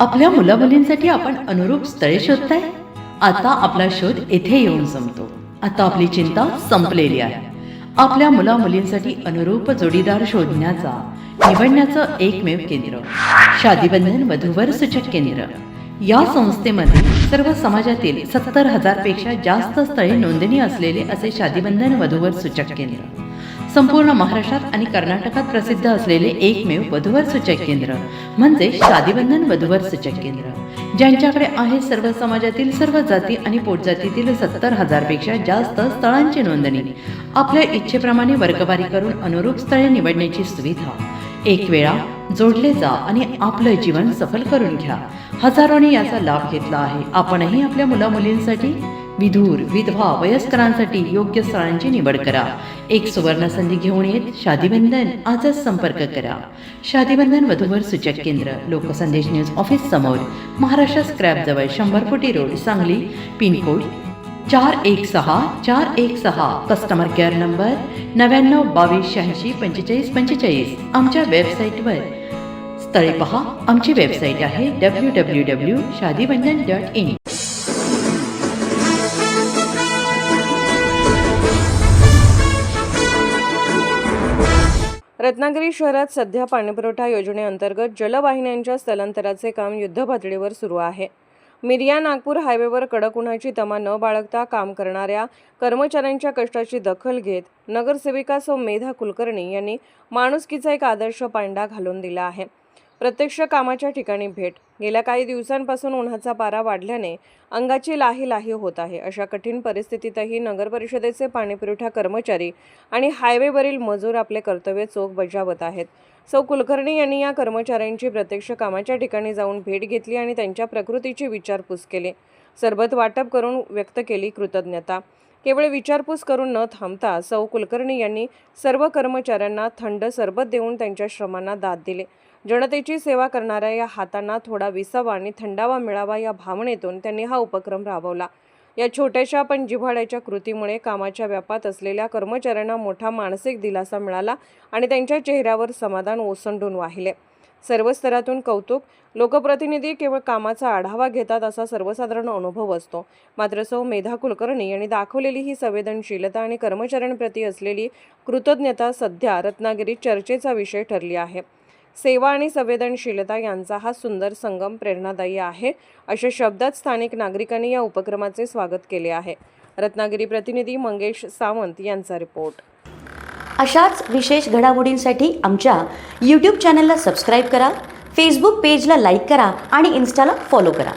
आपल्या मुलामुलींसाठी आपण अनुरूप स्थळे शोधताय? आता आपला शोध येथे येऊन संपतो. आता आपली चिंता संपलेली आहे. आपल्या मुलामुलींसाठी अनुरूप जोडीदार शोधण्याचा निवडण्याचं एकमेव केंद्र शादीबंधन वधूवर सूचक केंद्र. या संस्थेमध्ये सर्व समाजातील 70,000 पेक्षा जास्त स्थळे नोंदणी असलेले असे शादीबंधन वधूवर सूचक केंद्र. संपूर्ण महाराष्ट्रात आणि कर्नाटकात प्रसिद्ध असलेले एकमेव वधूवर सूचक केंद्र म्हणजे शादीबंधन वधूवर सूचक केंद्र, ज्यांच्याकडे आहे सर्व समाजातील सर्व जाती आणि पोटजातीतील 70,000 पेक्षा जास्त स्थळांची नोंदणी. आपल्या इच्छेप्रमाणे वर्गवारी करून अनुरूप स्थळे निवडण्याची सुविधा. एक वेळा जोडले जा आणि आपलं जीवन सफल करून घ्या. हजारोंनी याचा लाभ घेतला आहे. आपणही आपल्या मुलामुलींसाठी, विधूर, विधवा, वयस्करांसाठी योग्य स्थळांची निवड करा. एक सुवर्ण संधी घेऊन येत शादीबंधन. आजच संपर्क करा. शादीबंधन वधूवर सूचक केंद्र, लोकसंदेश न्यूज ऑफिस समोर, महाराष्ट्र स्क्रॅप जवळ, 100 फुटी road, Sangli. Pin code 416416. Customer care number 9922864545. आमच्या वेबसाईटवर स्थळे पहा. आमची वेबसाईट आहे www.shadibandhan.in. रत्नागिरी शहरात सध्या पाणीपुरवठा योजनेअंतर्गत जलवाहिन्यांच्या स्थलांतराचे काम युद्धपातळीवर सुरू आहे. मिरया नागपूर हायवेवर कडक उन्हाची तमा न बाळगता काम करणाऱ्या कर्मचाऱ्यांच्या कष्टाची दखल घेत नगरसेविका सौ मेधा कुलकर्णी यांनी माणुसकीचा एक आदर्श पांडा घालून दिला आहे. प्रत्यक्ष कामाच्या ठिकाणी भेट. गेल्या काही दिवसांपासून उन्हाचा पारा वाढल्याने अंगाची लाही लाही होत आहे. अशा कठीण परिस्थितीतही नगर परिषदेचे पाणीपुरवठा कर्मचारी आणि हायवेवरील मजूर आपले कर्तव्य चोख बजावत आहेत. सौ कुलकर्णी यांनी या कर्मचाऱ्यांची प्रत्यक्ष कामाच्या ठिकाणी जाऊन भेट घेतली आणि त्यांच्या प्रकृतीची विचारपूस केली. सरबत वाटप करून व्यक्त केली कृतज्ञता. केवळ विचारपूस करून न थांबता सौ कुलकर्णी यांनी सर्व कर्मचाऱ्यांना थंड सरबत देऊन त्यांच्या श्रमांना दाद दिली. जनतेची सेवा करणाऱ्या या हातांना थोडा विसावा आणि थंडावा मिळावा या भावनेतून त्यांनी हा उपक्रम राबवला. या छोट्याशा पण जिव्हाळ्याच्या कृतीमुळे कामाच्या व्यापात असलेल्या कर्मचाऱ्यांना मोठा मानसिक दिलासा मिळाला आणि त्यांच्या चेहऱ्यावर समाधान ओसंडून वाहिले. सर्व स्तरातून कौतुक. लोकप्रतिनिधी केवळ कामाचा आढावा घेतात असा सर्वसाधारण अनुभव असतो. मात्र सौ मेधा कुलकर्णी यांनी दाखवलेली ही संवेदनशीलता आणि कर्मचाऱ्यांप्रती असलेली कृतज्ञता सध्या रत्नागिरीत चर्चेचा विषय ठरली आहे. सेवा आणि संवेदनशीलता यांचा हा सुंदर संगम प्रेरणादायी आहे, अशा शब्दात स्थानिक नागरिकांनी या उपक्रमाचे स्वागत केले आहे. रत्नागिरी प्रतिनिधी मंगेश सावंत यांचा रिपोर्ट. अशाच विशेष घडामोडींसाठी आमच्या YouTube चॅनलला सबस्क्राईब करा, फेसबुक पेजला लाईक करा आणि इन्स्टाला फॉलो करा.